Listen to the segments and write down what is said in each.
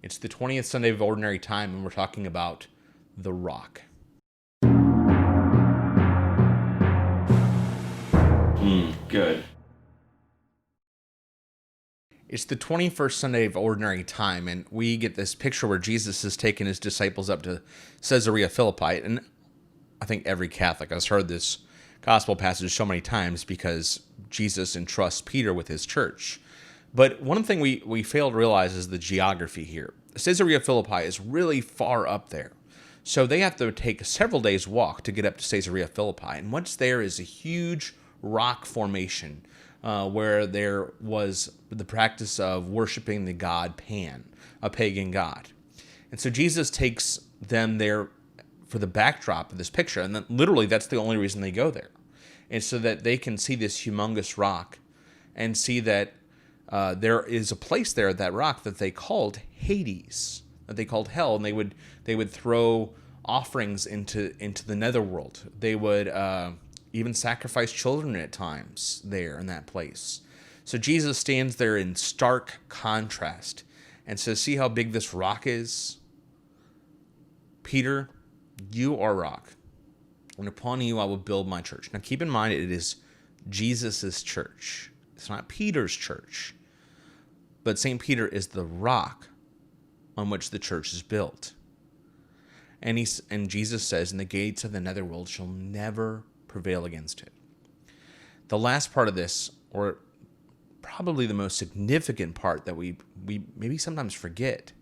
It's the 20th Sunday of Ordinary Time, and we're talking about the rock. Good. It's the 21st Sunday of Ordinary Time, and we get this picture where Jesus has taken his disciples up to Caesarea Philippi. And I think every Catholic has heard this gospel passage so many times because Jesus entrusts Peter with his church. But one thing we fail to realize is the geography here. Caesarea Philippi is really far up there. So they have to take several days' walk to get up to Caesarea Philippi. And what's there is a huge rock formation where there was the practice of worshiping the god Pan, a pagan god. And so Jesus takes them there for the backdrop of this picture. And then literally that's the only reason they go there. And so that they can see this humongous rock and see that there is a place there at that rock that they called Hades, that they called hell, and they would throw offerings into the netherworld. They would even sacrifice children at times there in that place. So Jesus stands there in stark contrast and says, "See how big this rock is? Peter, you are rock, and upon you I will build my church." Now keep in mind, it is Jesus' church. It's not Peter's church. But St. Peter is the rock on which the church is built. And Jesus says, "And the gates of the netherworld shall never prevail against it." The last part of this, or probably the most significant part that we maybe sometimes forget,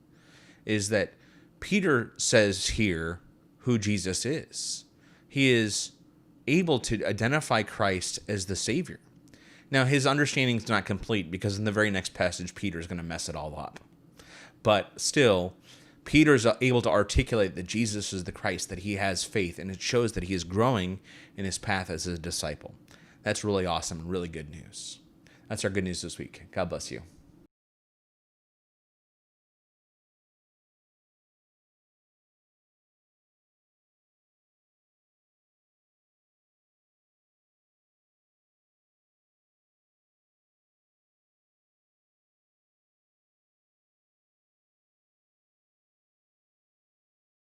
is that Peter says here who Jesus is. He is able to identify Christ as the Savior. Now, his understanding is not complete because in the very next passage, Peter's going to mess it all up. But still, Peter's able to articulate that Jesus is the Christ, that he has faith, and it shows that he is growing in his path as a disciple. That's really awesome and really good news. That's our good news this week. God bless you.